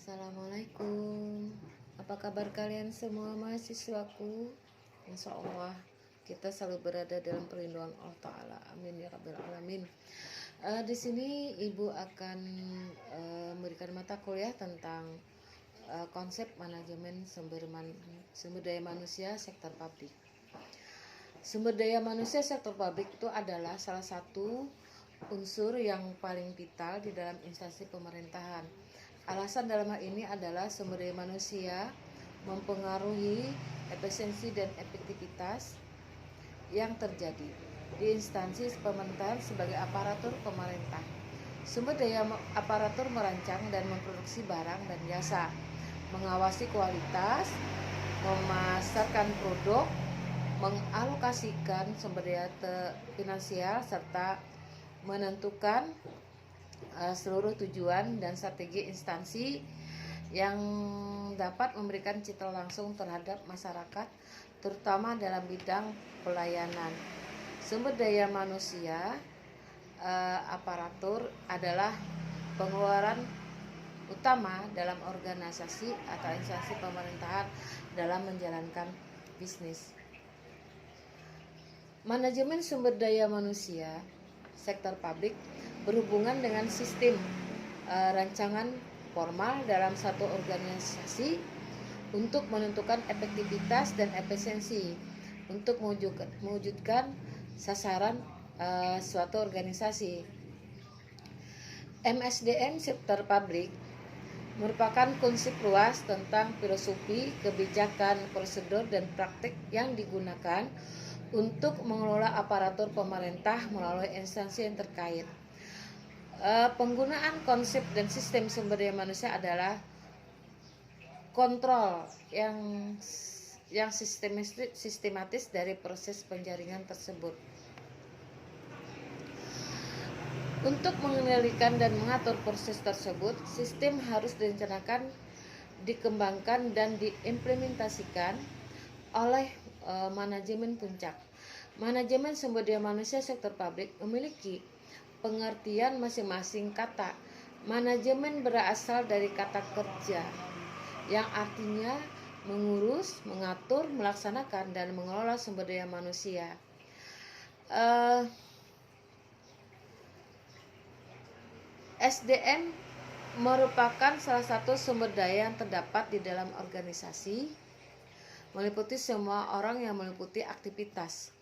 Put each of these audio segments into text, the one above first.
Assalamualaikum. Apa kabar kalian semua mahasiswaku? Insya Allah kita selalu berada dalam perlindungan Allah Ta'ala. Amin ya Rabbil Alamin. Di sini Ibu akan memberikan mata kuliah tentang konsep manajemen sumber daya manusia sektor publik. Sumber daya manusia sektor publik itu adalah salah satu unsur yang paling vital di dalam instansi pemerintahan. Alasan dalam hal ini adalah sumber daya manusia mempengaruhi efisiensi dan efektivitas yang terjadi di instansi pemerintahan sebagai aparatur pemerintah. Sumber daya aparatur merancang dan memproduksi barang dan jasa, mengawasi kualitas, memasarkan produk, mengalokasikan sumber daya finansial, serta menentukan seluruh tujuan dan strategi instansi yang dapat memberikan citra langsung terhadap masyarakat, terutama dalam bidang pelayanan. Sumber daya manusia aparatur adalah pengeluaran utama dalam organisasi atau instansi pemerintahan dalam menjalankan bisnis. Manajemen sumber daya manusia sektor publik berhubungan dengan sistem rancangan formal dalam satu organisasi untuk menentukan efektivitas dan efisiensi untuk mewujudkan sasaran suatu organisasi. MSDM sektor publik merupakan konsep luas tentang filosofi, kebijakan, prosedur, dan praktik yang digunakan untuk mengelola aparatur pemerintah melalui instansi yang terkait. Penggunaan konsep dan sistem sumber daya manusia adalah kontrol yang sistematis dari proses penjaringan tersebut. Untuk mengendalikan dan mengatur proses tersebut, sistem harus direncanakan, dikembangkan, dan diimplementasikan oleh manajemen puncak. Manajemen sumber daya manusia sektor publik memiliki pengertian masing-masing kata. Manajemen berasal dari kata kerja yang artinya mengurus, mengatur, melaksanakan, dan mengelola sumber daya manusia. SDM merupakan salah satu sumber daya yang terdapat di dalam organisasi, meliputi semua orang yang meliputi aktivitas.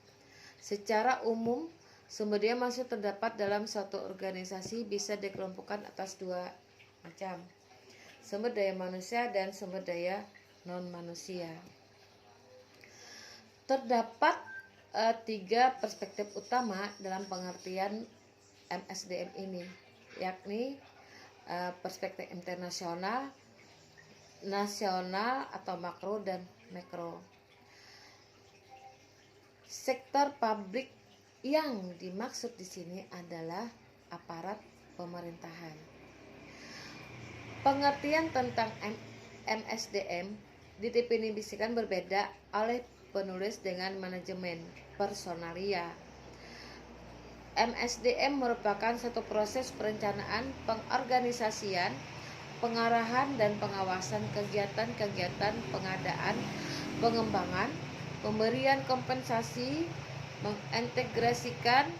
Secara umum, sumber daya manusia terdapat dalam suatu organisasi bisa dikelompokkan atas dua macam: sumber daya manusia dan sumber daya non-manusia. Terdapat tiga perspektif utama dalam pengertian MSDM ini, yakni perspektif internasional, nasional atau makro, dan mikro. Sektor publik yang dimaksud di sini adalah aparat pemerintahan. Pengertian tentang MSDM didefinisikan berbeda oleh penulis dengan manajemen personalia. MSDM merupakan satu proses perencanaan, pengorganisasian, pengarahan, dan pengawasan kegiatan-kegiatan pengadaan, pengembangan, pemberian kompensasi, mengintegrasikan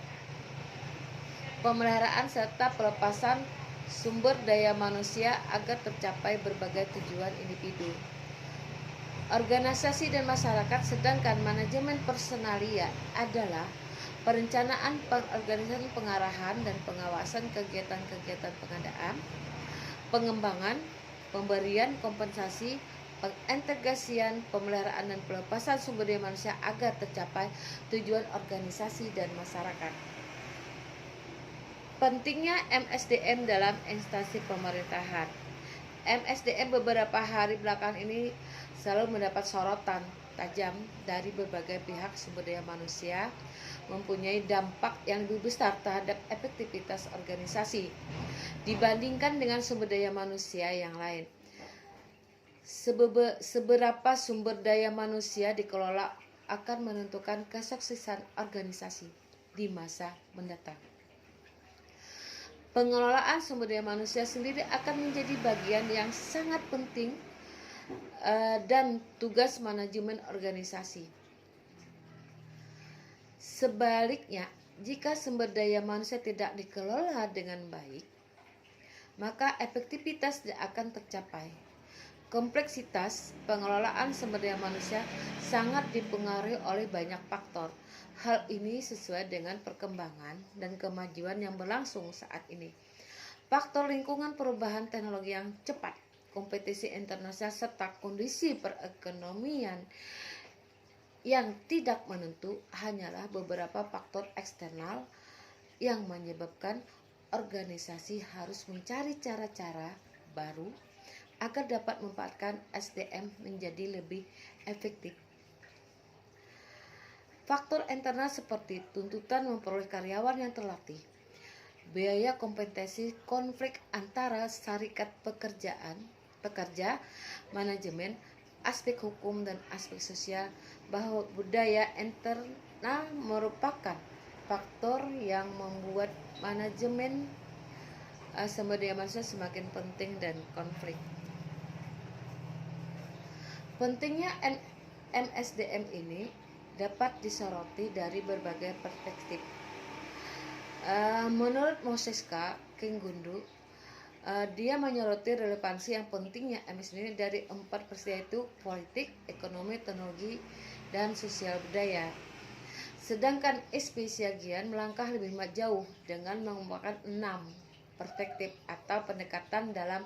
pemeliharaan serta pelepasan sumber daya manusia agar tercapai berbagai tujuan individu, organisasi, dan masyarakat. Sedangkan manajemen personalia adalah perencanaan, pengorganisasian, pengarahan, dan pengawasan kegiatan-kegiatan pengadaan, pengembangan, pemberian kompensasi, pengintegrasian, pemeliharaan, dan pelepasan sumber daya manusia agar tercapai tujuan organisasi dan masyarakat. Pentingnya MSDM dalam instansi pemerintahan. MSDM beberapa hari belakangan ini selalu mendapat sorotan tajam dari berbagai pihak. Sumber daya manusia mempunyai dampak yang lebih besar terhadap efektivitas organisasi dibandingkan dengan sumber daya manusia yang lain. Seberapa sumber daya manusia dikelola akan menentukan kesuksesan organisasi di masa mendatang. Pengelolaan sumber daya manusia sendiri akan menjadi bagian yang sangat penting dan tugas manajemen organisasi. Sebaliknya, jika sumber daya manusia tidak dikelola dengan baik, maka efektivitas tidak akan tercapai. Kompleksitas pengelolaan sumber daya manusia sangat dipengaruhi oleh banyak faktor. Hal ini sesuai dengan perkembangan dan kemajuan yang berlangsung saat ini. Faktor lingkungan, perubahan teknologi yang cepat, kompetisi internasional, serta kondisi perekonomian yang tidak menentu hanyalah beberapa faktor eksternal yang menyebabkan organisasi harus mencari cara-cara baru agar dapat memanfaatkan SDM menjadi lebih efektif. Faktor internal seperti tuntutan memperoleh karyawan yang terlatih, biaya kompetensi, konflik antara serikat pekerja, manajemen, aspek hukum dan aspek sosial, bahwa budaya internal merupakan faktor yang membuat manajemen sumber daya manusia semakin penting dan konflik. Pentingnya MSDM ini dapat disoroti dari berbagai perspektif. Menurut Moseska Kinggundu, dia menyoroti relevansi yang pentingnya MSDM ini dari 4 perspektif, yaitu politik, ekonomi, teknologi, dan sosial budaya. Sedangkan Espesiagian melangkah lebih jauh dengan mengembangkan 6 perspektif atau pendekatan dalam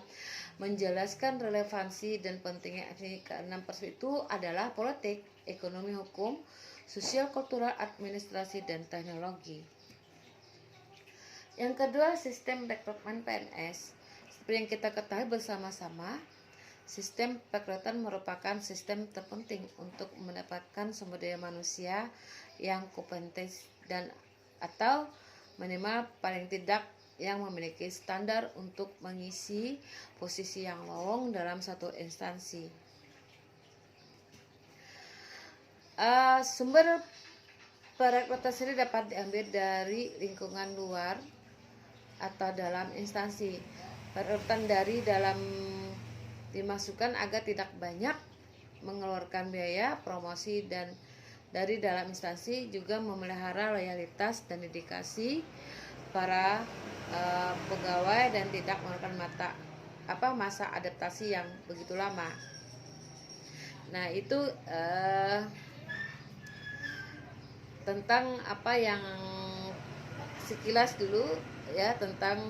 menjelaskan relevansi dan pentingnya MSDM. Keenam perspektif itu adalah politik, ekonomi, hukum, sosial, kultural, administrasi, dan teknologi. Yang kedua, sistem rekrutmen PNS. Seperti yang kita ketahui bersama-sama, sistem perekrutan merupakan sistem terpenting untuk mendapatkan sumber daya manusia yang kompeten dan atau minimal paling tidak yang memiliki standar untuk mengisi posisi yang lowong dalam satu instansi. Sumber perekrutan sendiri dapat diambil dari lingkungan luar atau dalam instansi. Perekrutan dari dalam dimasukkan agar tidak banyak mengeluarkan biaya promosi, dan dari dalam instansi juga memelihara loyalitas dan dedikasi para pegawai dan tidak memerlukan masa adaptasi yang begitu lama. Nah, itu tentang apa yang sekilas dulu ya tentang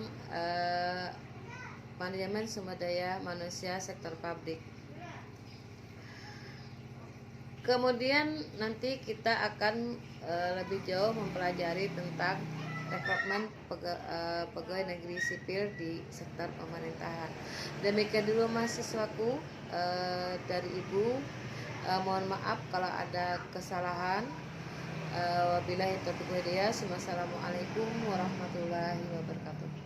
manajemen sumber daya manusia sektor publik. Kemudian nanti kita akan lebih jauh mempelajari tentang rekrutmen pegawai negeri sipil di sektor pemerintahan. Demikian dulu mahasiswaku dari Ibu. Mohon maaf kalau ada kesalahan. Wabillahi taufiq wal hidayah. Wassalamualaikum warahmatullahi wabarakatuh.